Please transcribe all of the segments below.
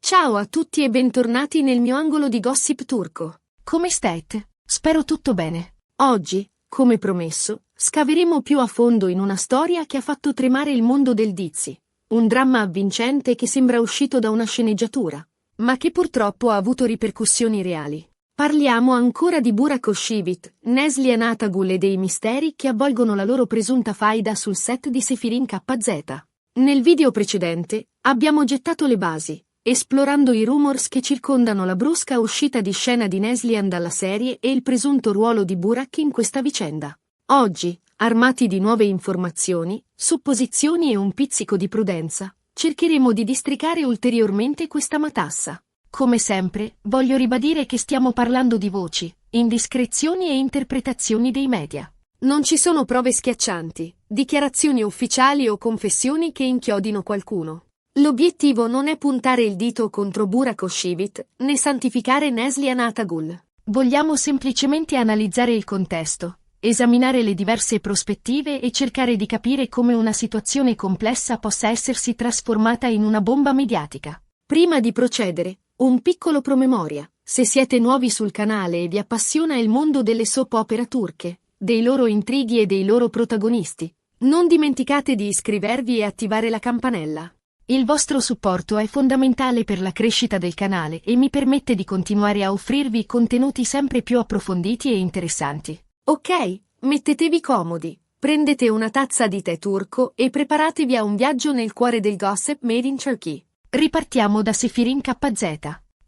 Ciao a tutti e bentornati nel mio angolo di gossip turco. Come state? Spero tutto bene. Oggi, come promesso, scaveremo più a fondo in una storia che ha fatto tremare il mondo del Dizi. Un dramma avvincente che sembra uscito da una sceneggiatura, ma che purtroppo ha avuto ripercussioni reali. Parliamo ancora di Burak Özçivit, Neslihan Atagul e dei misteri che avvolgono la loro presunta faida sul set di Sefirin KZ. Nel video precedente, abbiamo gettato le basi, esplorando i rumors che circondano la brusca uscita di scena di Neslihan dalla serie e il presunto ruolo di Burak in questa vicenda. Oggi, armati di nuove informazioni, supposizioni e un pizzico di prudenza, cercheremo di districare ulteriormente questa matassa. Come sempre, voglio ribadire che stiamo parlando di voci, indiscrezioni e interpretazioni dei media. Non ci sono prove schiaccianti, dichiarazioni ufficiali o confessioni che inchiodino qualcuno. L'obiettivo non è puntare il dito contro Burak Özçivit, né santificare Neslihan Atagul. Vogliamo semplicemente analizzare il contesto, esaminare le diverse prospettive e cercare di capire come una situazione complessa possa essersi trasformata in una bomba mediatica. Prima di procedere, un piccolo promemoria. Se siete nuovi sul canale e vi appassiona il mondo delle soap opera turche, dei loro intrighi e dei loro protagonisti, non dimenticate di iscrivervi e attivare la campanella. Il vostro supporto è fondamentale per la crescita del canale e mi permette di continuare a offrirvi contenuti sempre più approfonditi e interessanti. Ok, mettetevi comodi, prendete una tazza di tè turco e preparatevi a un viaggio nel cuore del gossip made in Turkey. Ripartiamo da Sefirin KZ.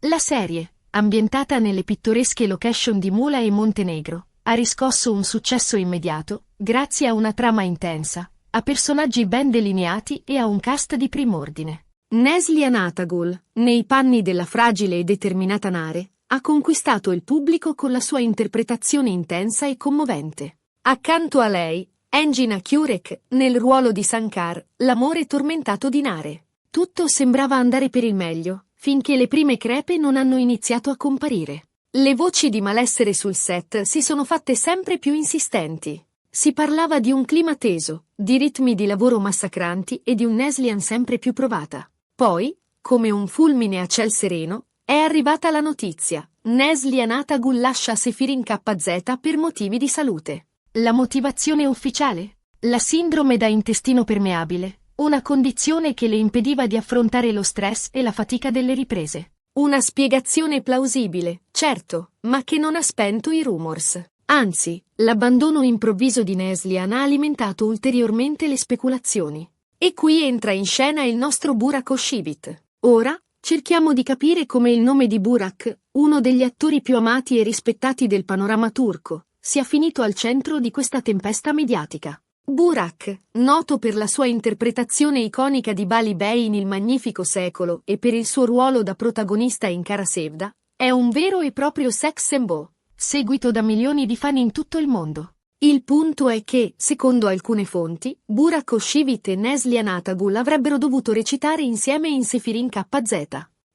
La serie, ambientata nelle pittoresche location di Mula e Montenegro, ha riscosso un successo immediato, grazie a una trama intensa, a personaggi ben delineati e a un cast di prim'ordine. Neslihan Atagul, nei panni della fragile e determinata Nare, ha conquistato il pubblico con la sua interpretazione intensa e commovente. Accanto a lei, Engin Akyurek, nel ruolo di Sankar, l'amore tormentato di Nare. Tutto sembrava andare per il meglio, finché le prime crepe non hanno iniziato a comparire. Le voci di malessere sul set si sono fatte sempre più insistenti. Si parlava di un clima teso, di ritmi di lavoro massacranti e di un Neslihan sempre più provata. Poi, come un fulmine a ciel sereno, è arrivata la notizia. Neslihan Atagul lascia Sefirin KZ per motivi di salute. La motivazione ufficiale? La sindrome da intestino permeabile. Una condizione che le impediva di affrontare lo stress e la fatica delle riprese. Una spiegazione plausibile, certo, ma che non ha spento i rumors. Anzi, l'abbandono improvviso di Neslihan ha alimentato ulteriormente le speculazioni. E qui entra in scena il nostro Burak Özçivit. Ora, cerchiamo di capire come il nome di Burak, uno degli attori più amati e rispettati del panorama turco, sia finito al centro di questa tempesta mediatica. Burak, noto per la sua interpretazione iconica di Bali Bey in Il Magnifico Secolo e per il suo ruolo da protagonista in Kara Sevda, è un vero e proprio sex symbol, seguito da milioni di fan in tutto il mondo. Il punto è che, secondo alcune fonti, Burak Özçivit e Neslihan Atagul avrebbero dovuto recitare insieme in Sefirin KZ.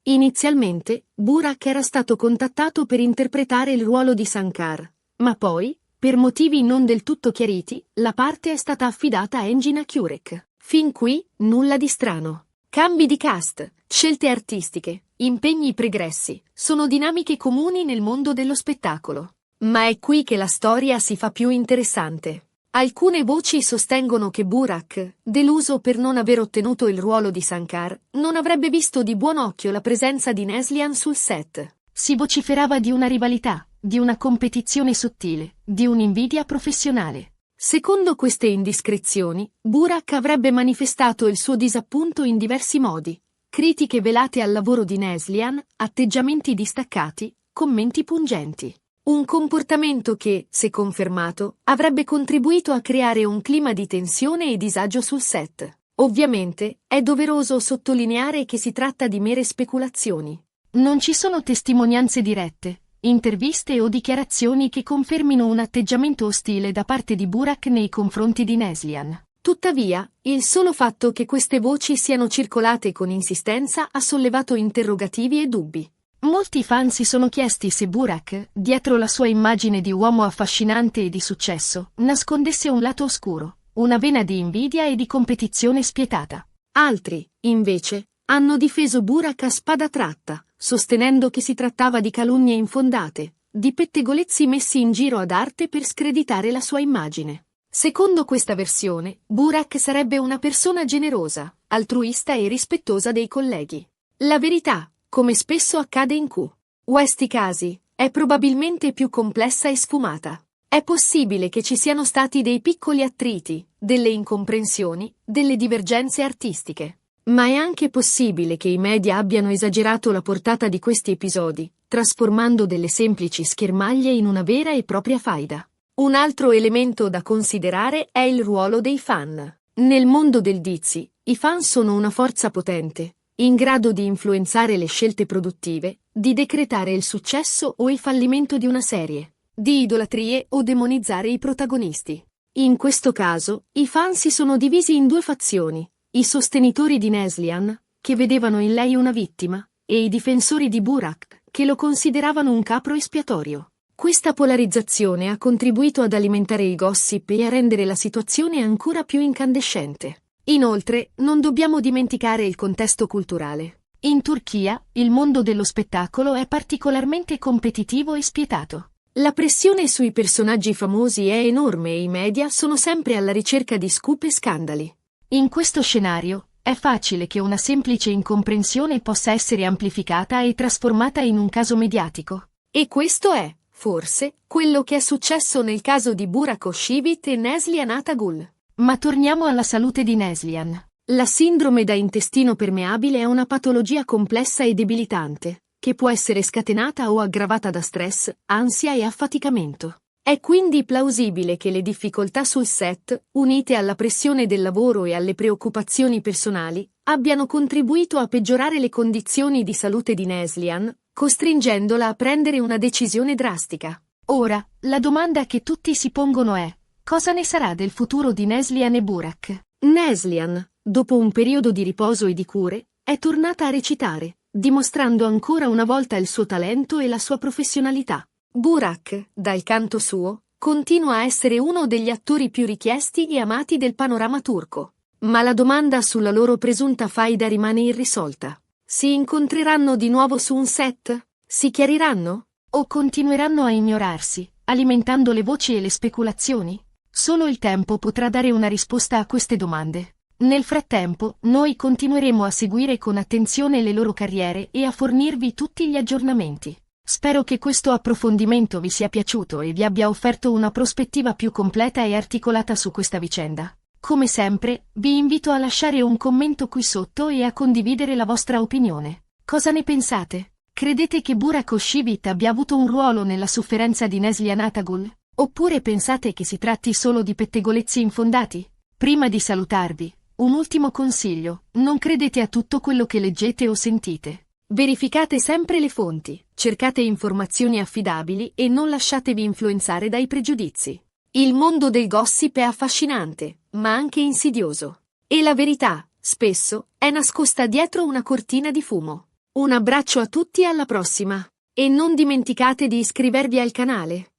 Inizialmente, Burak era stato contattato per interpretare il ruolo di Sankar, ma poi, per motivi non del tutto chiariti, la parte è stata affidata a Engin Akyurek. Fin qui, nulla di strano. Cambi di cast, scelte artistiche, impegni pregressi, sono dinamiche comuni nel mondo dello spettacolo. Ma è qui che la storia si fa più interessante. Alcune voci sostengono che Burak, deluso per non aver ottenuto il ruolo di Sankar, non avrebbe visto di buon occhio la presenza di Neslihan sul set. Si vociferava di una rivalità, di una competizione sottile, di un'invidia professionale. Secondo queste indiscrezioni, Burak avrebbe manifestato il suo disappunto in diversi modi: critiche velate al lavoro di Neslihan, atteggiamenti distaccati, commenti pungenti. Un comportamento che, se confermato, avrebbe contribuito a creare un clima di tensione e disagio sul set. Ovviamente, è doveroso sottolineare che si tratta di mere speculazioni. Non ci sono testimonianze dirette, interviste o dichiarazioni che confermino un atteggiamento ostile da parte di Burak nei confronti di Neslihan. Tuttavia, il solo fatto che queste voci siano circolate con insistenza ha sollevato interrogativi e dubbi. Molti fan si sono chiesti se Burak, dietro la sua immagine di uomo affascinante e di successo, nascondesse un lato oscuro, una vena di invidia e di competizione spietata. Altri, invece, Hanno difeso Burak a spada tratta, sostenendo che si trattava di calunnie infondate, di pettegolezzi messi in giro ad arte per screditare la sua immagine. Secondo questa versione, Burak sarebbe una persona generosa, altruista e rispettosa dei colleghi. La verità, come spesso accade in questi casi, è probabilmente più complessa e sfumata. È possibile che ci siano stati dei piccoli attriti, delle incomprensioni, delle divergenze artistiche. Ma è anche possibile che i media abbiano esagerato la portata di questi episodi, trasformando delle semplici schermaglie in una vera e propria faida. Un altro elemento da considerare è il ruolo dei fan. Nel mondo del Dizzy, i fan sono una forza potente, in grado di influenzare le scelte produttive, di decretare il successo o il fallimento di una serie, di idolatrie o demonizzare i protagonisti. In questo caso, i fan si sono divisi in due fazioni: i sostenitori di Neslihan, che vedevano in lei una vittima, e i difensori di Burak, che lo consideravano un capro espiatorio. Questa polarizzazione ha contribuito ad alimentare il gossip e a rendere la situazione ancora più incandescente. Inoltre, non dobbiamo dimenticare il contesto culturale. In Turchia, il mondo dello spettacolo è particolarmente competitivo e spietato. La pressione sui personaggi famosi è enorme e i media sono sempre alla ricerca di scoop e scandali. In questo scenario, è facile che una semplice incomprensione possa essere amplificata e trasformata in un caso mediatico. E questo è, forse, quello che è successo nel caso di Burak Özçivit e Neslihan Atagul. Ma torniamo alla salute di Neslihan. La sindrome da intestino permeabile è una patologia complessa e debilitante, che può essere scatenata o aggravata da stress, ansia e affaticamento. È quindi plausibile che le difficoltà sul set, unite alla pressione del lavoro e alle preoccupazioni personali, abbiano contribuito a peggiorare le condizioni di salute di Neslihan, costringendola a prendere una decisione drastica. Ora, la domanda che tutti si pongono è: cosa ne sarà del futuro di Neslihan e Burak? Neslihan, dopo un periodo di riposo e di cure, è tornata a recitare, dimostrando ancora una volta il suo talento e la sua professionalità. Burak, dal canto suo, continua a essere uno degli attori più richiesti e amati del panorama turco. Ma la domanda sulla loro presunta faida rimane irrisolta. Si incontreranno di nuovo su un set? Si chiariranno? O continueranno a ignorarsi, alimentando le voci e le speculazioni? Solo il tempo potrà dare una risposta a queste domande. Nel frattempo, noi continueremo a seguire con attenzione le loro carriere e a fornirvi tutti gli aggiornamenti. Spero che questo approfondimento vi sia piaciuto e vi abbia offerto una prospettiva più completa e articolata su questa vicenda. Come sempre, vi invito a lasciare un commento qui sotto e a condividere la vostra opinione. Cosa ne pensate? Credete che Burak Özçivit abbia avuto un ruolo nella sofferenza di Neslihan Atagul? Oppure pensate che si tratti solo di pettegolezzi infondati? Prima di salutarvi, un ultimo consiglio: non credete a tutto quello che leggete o sentite. Verificate sempre le fonti, cercate informazioni affidabili e non lasciatevi influenzare dai pregiudizi. Il mondo del gossip è affascinante, ma anche insidioso. E la verità, spesso, è nascosta dietro una cortina di fumo. Un abbraccio a tutti e alla prossima! E non dimenticate di iscrivervi al canale.